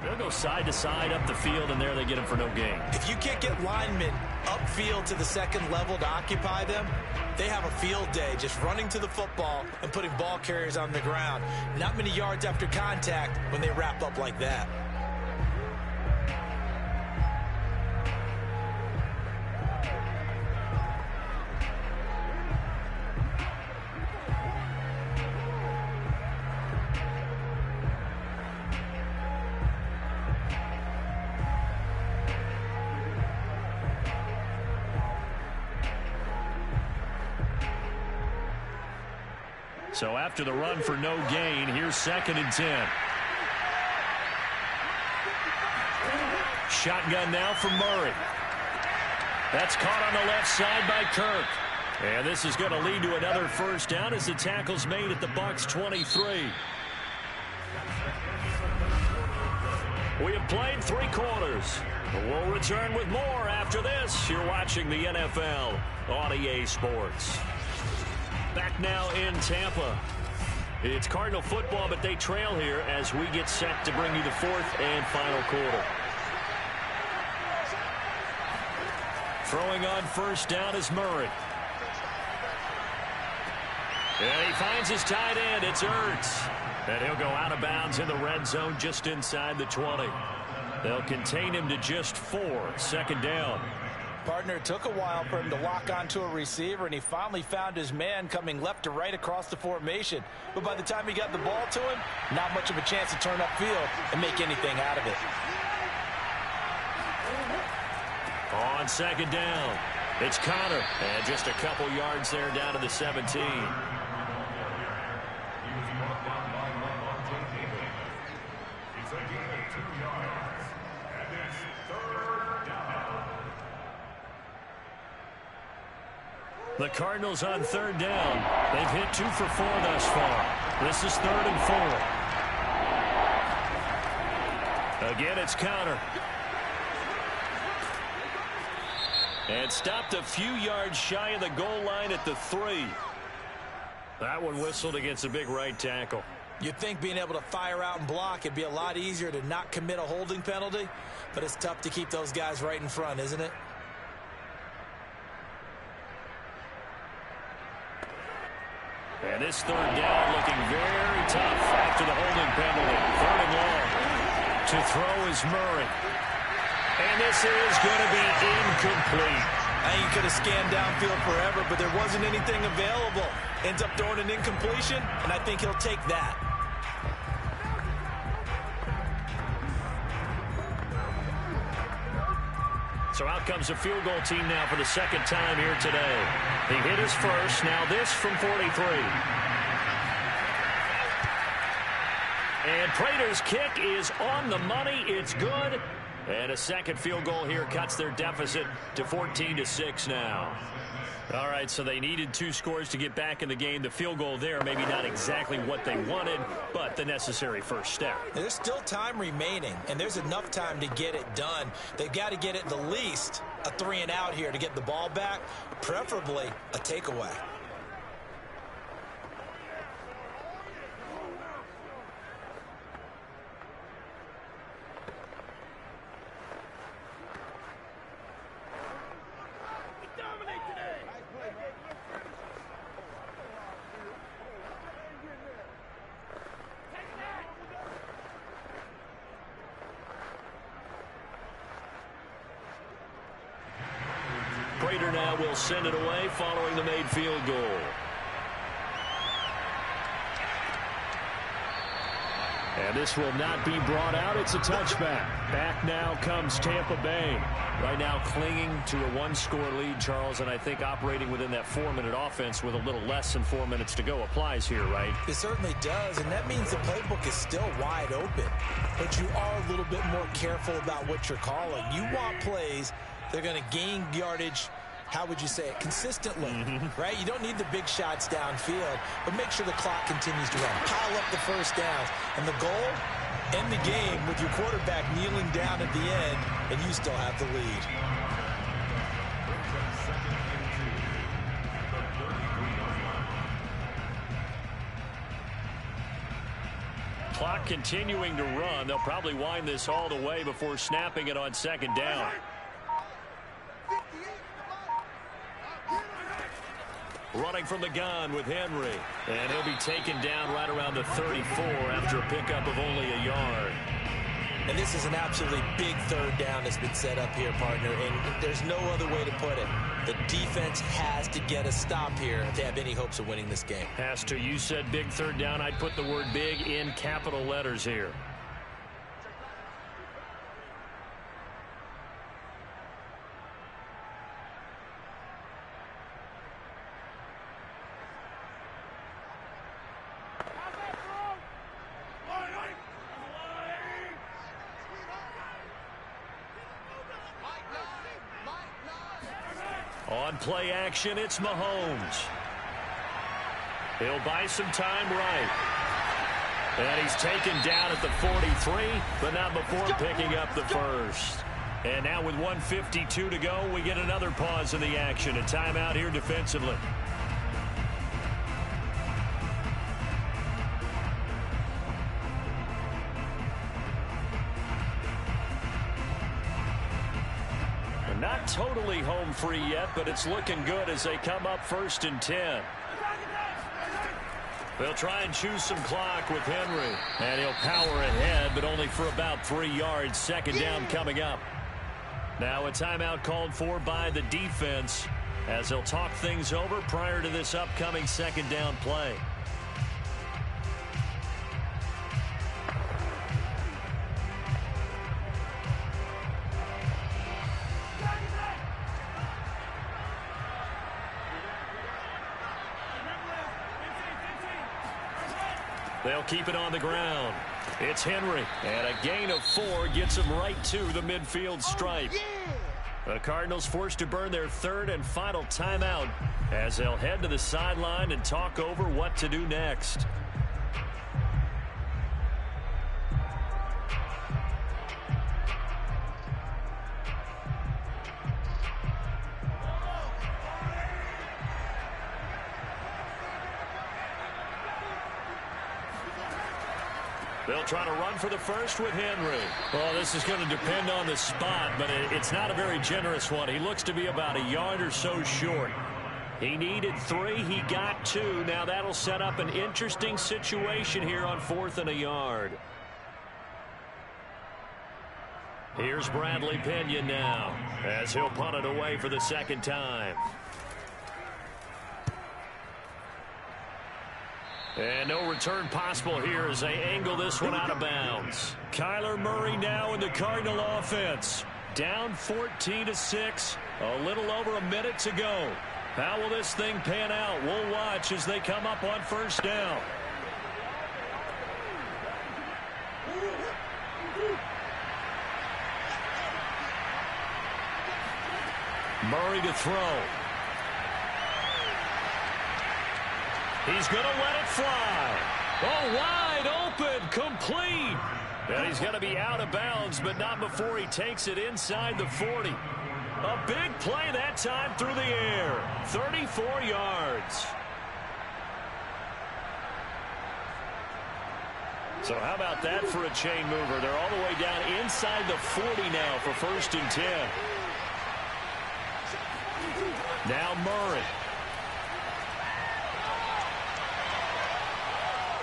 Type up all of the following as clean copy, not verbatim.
They'll go side to side up the field, and there they get him for no gain. If you can't get linemen upfield to the second level to occupy them, they have a field day just running to the football and putting ball carriers on the ground. Not many yards after contact when they wrap up like that. So after the run for no gain, here's 2nd and 10. Shotgun now for Murray. That's caught on the left side by Kirk. And this is going to lead to another first down as the tackle's made at the Bucs 23. We have played 3 quarters. We'll return with more after this. You're watching the NFL on EA Sports. Back now in Tampa. It's Cardinal football, but they trail here as we get set to bring you the 4th and final quarter. Throwing on first down is Murray. And he finds his tight end. It's Ertz. And he'll go out of bounds in the red zone just inside the 20. They'll contain him to just 4. 2nd down. Partner, it took a while for him to lock onto a receiver, and he finally found his man coming left to right across the formation. But by the time he got the ball to him, not much of a chance to turn upfield and make anything out of it. On 2nd down, it's Connor. And just a couple yards there down to the 17. The Cardinals on 3rd down. They've hit 2 for 4 thus far. This is 3rd and 4. Again, it's Connor. And stopped a few yards shy of the goal line at the 3. That one whistled against a big right tackle. You'd think being able to fire out and block, it'd be a lot easier to not commit a holding penalty, but it's tough to keep those guys right in front, isn't it? And this 3rd down looking very tough after the holding penalty. 3rd and long. To throw is Murray. And this is going to be incomplete. I think he could have scanned downfield forever, but there wasn't anything available. Ends up throwing an incompletion, and I think he'll take that. So out comes a field goal team now for the 2nd time here today. He hit his first. Now this from 43. And Prater's kick is on the money. It's good. And a 2nd field goal here cuts their deficit to 14-6 now. All right, so they needed 2 scores to get back in the game. The field goal there, maybe not exactly what they wanted, but the necessary first step. There's still time remaining, and there's enough time to get it done. They've got to get it the least a 3 and out here to get the ball back, preferably a takeaway. Prater now will send it away following the made field goal. And this will not be brought out. It's a touchback. Back now comes Tampa Bay. Right now clinging to a 1-score lead, Charles, and I think operating within that 4-minute offense with a little less than 4 minutes to go applies here, right? It certainly does, and that means the playbook is still wide open. But you are a little bit more careful about what you're calling. You want plays that are going to gain yardage, how would you say it, consistently, right? You don't need the big shots downfield, but make sure the clock continues to run. Pile up the first downs. And the goal, end the game with your quarterback kneeling down at the end, and you still have the lead. Clock continuing to run. They'll probably wind this all the way before snapping it on second down. Running from the gun with Henry. And he'll be taken down right around the 34 after a pickup of only a yard. And this is an absolutely big third down that's been set up here, partner, and there's no other way to put it. The defense has to get a stop here if they have any hopes of winning this game. Has to. You said big third down. I'd put the word big in capital letters here. On play action, it's Mahomes. He'll buy some time right. And he's taken down at the 43, but not before picking up the first. And now with 1:52 to go, we get another pause in the action. A timeout here defensively. Not totally home free yet, but it's looking good as they come up 1st and 10. They'll try and choose some clock with Henry. And he'll power ahead, but only for about 3 yards. Second down coming up. Now a timeout called for by the defense as they'll talk things over prior to this upcoming second down play. They'll keep it on the ground. It's Henry. And a gain of 4 gets him right to the midfield stripe. The Cardinals forced to burn their third and final timeout as they'll head to the sideline and talk over what to do next. They'll try to run for the first with Henry. Well, this is going to depend on the spot, but it's not a very generous one. He looks to be about a yard or so short. He needed 3. He got 2. Now that'll set up an interesting situation here on 4th and a yard. Here's Bradley Pinion now as he'll punt it away for the second time. And no return possible here as they angle this one out of bounds. Kyler Murray now in the Cardinal offense. Down 14-6. A little over a minute to go. How will this thing pan out? We'll watch as they come up on first down. Murray to throw. He's going to let it fly. Oh, wide open, complete. And he's going to be out of bounds, but not before he takes it inside the 40. A big play that time through the air. 34 yards. So how about that for a chain mover? They're all the way down inside the 40 now for 1st and 10. Now Murray.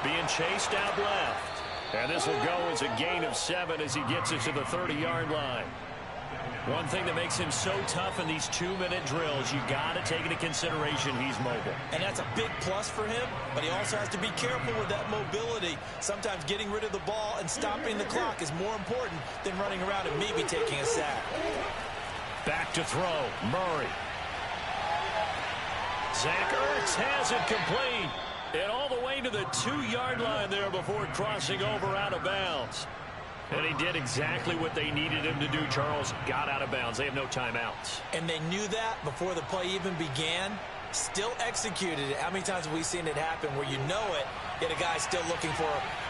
Being chased out left. And this will go as a gain of 7 as he gets it to the 30-yard line. One thing that makes him so tough in these 2-minute drills, you got to take into consideration he's mobile. And that's a big plus for him, but he also has to be careful with that mobility. Sometimes getting rid of the ball and stopping the clock is more important than running around and maybe taking a sack. Back to throw. Murray. Zach Ertz has it complete. And all the way to the 2-yard line there before crossing over out of bounds. And he did exactly what they needed him to do, Charles. Got out of bounds. They have no timeouts. And they knew that before the play even began. Still executed it. How many times have we seen it happen where you know it, yet a guy's still looking for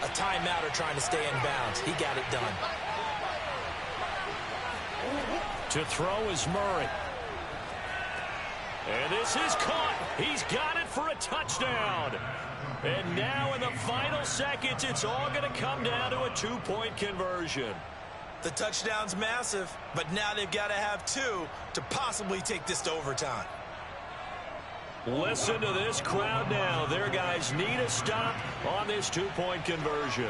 a timeout or trying to stay in bounds? He got it done. To throw is Murray. And this is caught. He's got it for a touchdown. And now in the final seconds, it's all going to come down to a two-point conversion. The touchdown's massive, but now they've got to have two to possibly take this to overtime. Listen to this crowd now. Their guys need a stop on this two-point conversion.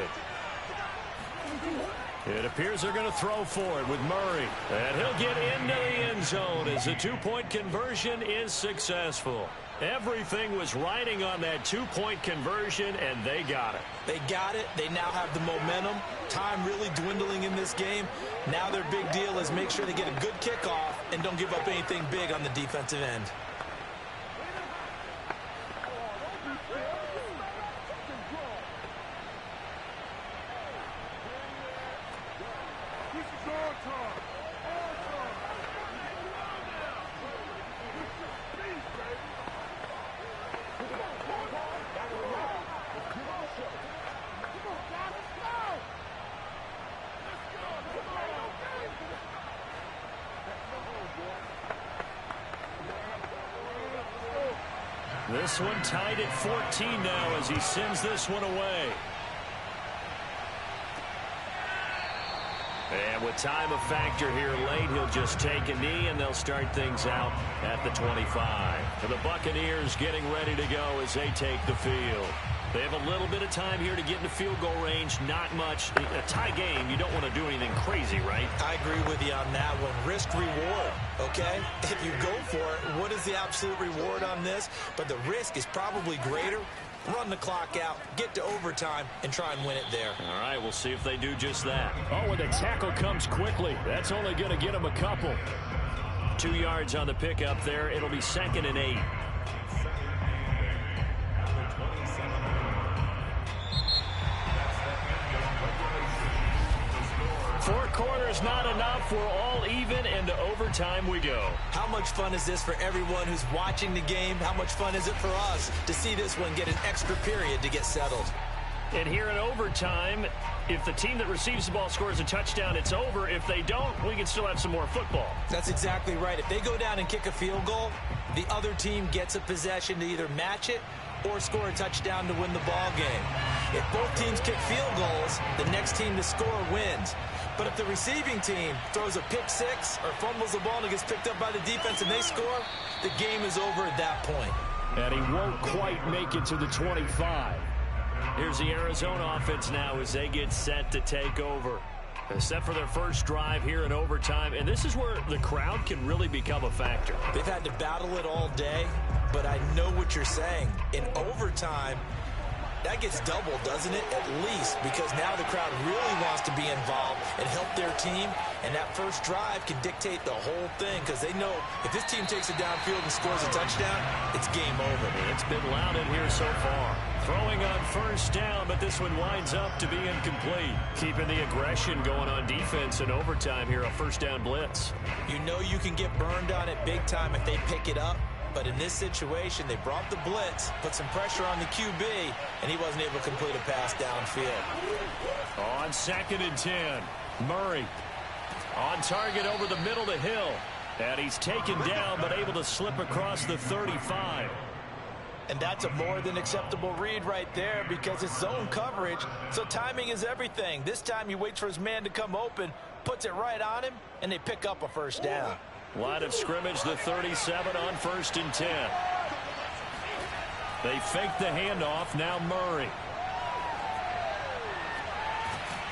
It appears they're going to throw for it with Murray. And he'll get into the end zone as the two-point conversion is successful. Everything was riding on that two-point conversion, and they got it. They got it. They now have the momentum. Time really dwindling in this game. Now their big deal is make sure they get a good kickoff and don't give up anything big on the defensive end. This one tied at 14 now as he sends this one away. And with time a factor here late, he'll just take a knee and they'll start things out at the 25. For the Buccaneers getting ready to go as they take the field. They have a little bit of time here to get into field goal range. Not much. A tie game, you don't want to do anything crazy, right? I agree with you on that one. Risk reward, okay? If you go for it, what is the absolute reward on this? But the risk is probably greater. Run the clock out, get to overtime, and try and win it there. All right, we'll see if they do just that. Oh, and the tackle comes quickly. That's only going to get him a couple. 2 yards on the pickup there. It'll be 2nd and 8. Four quarters not enough. We're all even, and to overtime we go. How much fun is this for everyone who's watching the game? How much fun is it for us to see this one get an extra period to get settled? And here in overtime, if the team that receives the ball scores a touchdown, it's over. If they don't, we can still have some more football. That's exactly right. If they go down and kick a field goal, the other team gets a possession to either match it or score a touchdown to win the ball game. If both teams kick field goals, the next team to score wins. But if the receiving team throws a pick six or fumbles the ball and it gets picked up by the defense and they score, the game is over at that point. And he won't quite make it to the 25. Here's the Arizona offense now as they get set to take over. Set for their first drive here in overtime. And this is where the crowd can really become a factor. They've had to battle it all day, but I know what you're saying. In overtime, that gets doubled, doesn't it? At least, because now the crowd really wants to be involved and help their team, and that first drive can dictate the whole thing because they know if this team takes it downfield and scores a touchdown, it's game over. It's been loud in here so far. Throwing on first down, but this one winds up to be incomplete. Keeping the aggression going on defense in overtime here, a first down blitz. You know you can get burned on it big time if they pick it up. But in this situation, they brought the blitz, put some pressure on the QB, and he wasn't able to complete a pass downfield. On 2nd and 10, Murray on target over the middle to Hill. And he's taken down, but able to slip across the 35. And that's a more than acceptable read right there because it's zone coverage, so timing is everything. This time he waits for his man to come open, puts it right on him, and they pick up a first down. Line of scrimmage, the 37 on 1st and 10. They fake the handoff. Now Murray.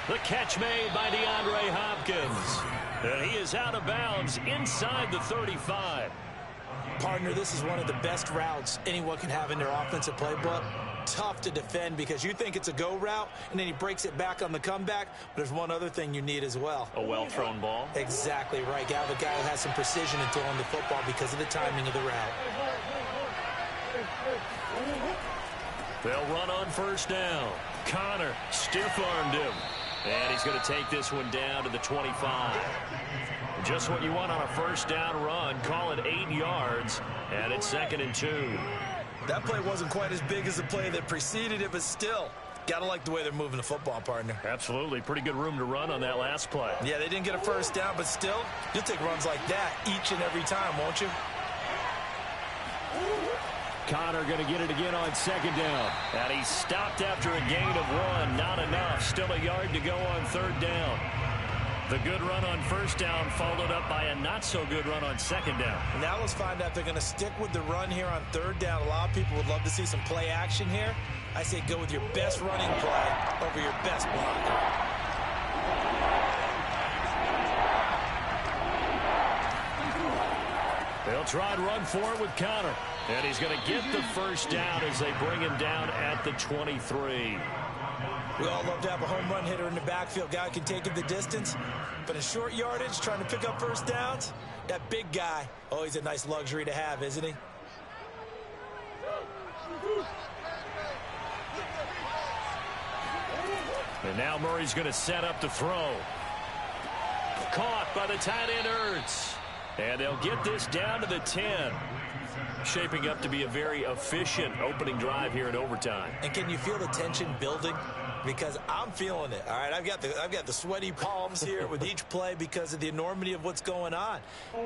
The catch made by DeAndre Hopkins. And he is out of bounds inside the 35. Partner, this is one of the best routes anyone can have in their offensive playbook. Tough to defend because you think it's a go route, and then he breaks it back on the comeback. But there's one other thing you need as well. A well-thrown ball. Exactly right. You have a guy who has some precision in throwing the football because of the timing of the route. They'll run on first down. Connor stiff-armed him. And he's going to take this one down to the 25. Just what you want on a first down run. Call it 8 yards. And it's 2nd and 2. That play wasn't quite as big as the play that preceded it, but still, gotta like the way they're moving the football, partner. Absolutely. Pretty good room to run on that last play. Yeah, they didn't get a first down, but still, you'll take runs like that each and every time, won't you? Connor going to get it again on second down. And he stopped after a gain of 1. Not enough. Still a yard to go on third down. The good run on first down followed up by a not-so-good run on second down. Now let's find out if they're going to stick with the run here on third down. A lot of people would love to see some play action here. I say go with your best running play over your best blocker. They'll try and run for it with Connor. And he's going to get the first down as they bring him down at the 23. We all love to have a home run hitter in the backfield. Guy can take it the distance. But in short yardage, trying to pick up first downs, that big guy, oh, he's a nice luxury to have, isn't he? And now Murray's going to set up to throw. Caught by the tight end Ertz. And they'll get this down to the 10. Shaping up to be a very efficient opening drive here in overtime. And can you feel the tension building? Because I'm feeling it. All right, I've got the sweaty palms here with each play because of the enormity of what's going on.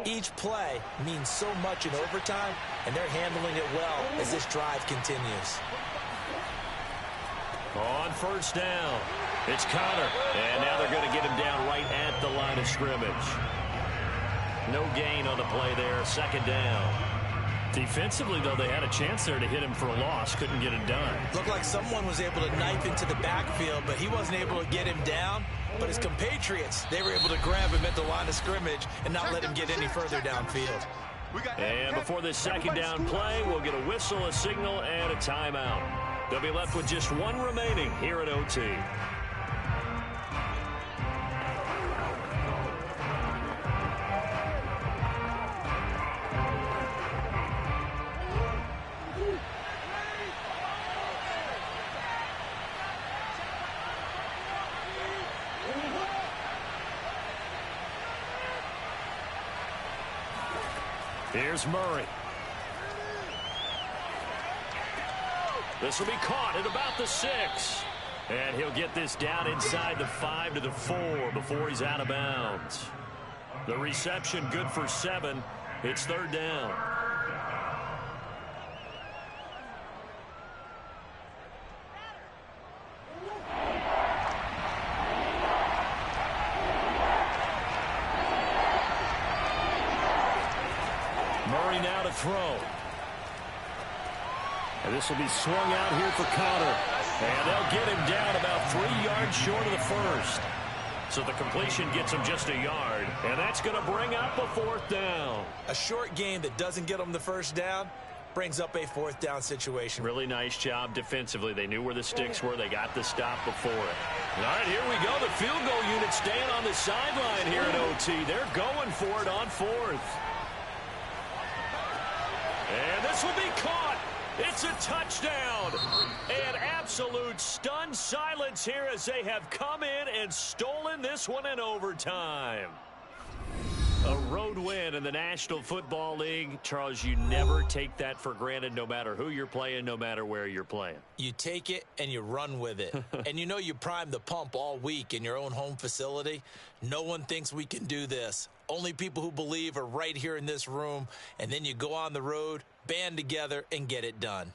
Each play means so much in overtime, and they're handling it well as this drive continues. On first down, it's Connor. And now they're going to get him down right at the line of scrimmage. No gain on the play there, second down. Defensively, though, they had a chance there to hit him for a loss. Couldn't get it done. Looked like someone was able to knife into the backfield, but he wasn't able to get him down. But his compatriots, they were able to grab him at the line of scrimmage and not let him get any further downfield. And before this second down play, we'll get a whistle, a signal, and a timeout. They'll be left with just one remaining here at OT. Here's Murray. This will be caught at about the 6. And he'll get this down inside the 5 to the 4 before he's out of bounds. The reception good for 7. It's third down. Murray now to throw. And this will be swung out here for Connor. And they'll get him down about 3 yards short of the first. So the completion gets him just a yard. And that's going to bring up a fourth down. A short game that doesn't get them the first down brings up a fourth down situation. Really nice job defensively. They knew where the sticks were. They got the stop before it. All right, here we go. The field goal unit staying on the sideline here at OT. They're going for it on fourth. And this will be caught. It's a touchdown. And absolute stunned silence here as they have come in and stolen this one in overtime. A road win in the National Football League. Charles, you never take that for granted no matter who you're playing, no matter where you're playing. You take it and you run with it. And you know you primed the pump all week in your own home facility. No one thinks we can do this. Only people who believe are right here in this room. And then you go on the road, band together, and get it done.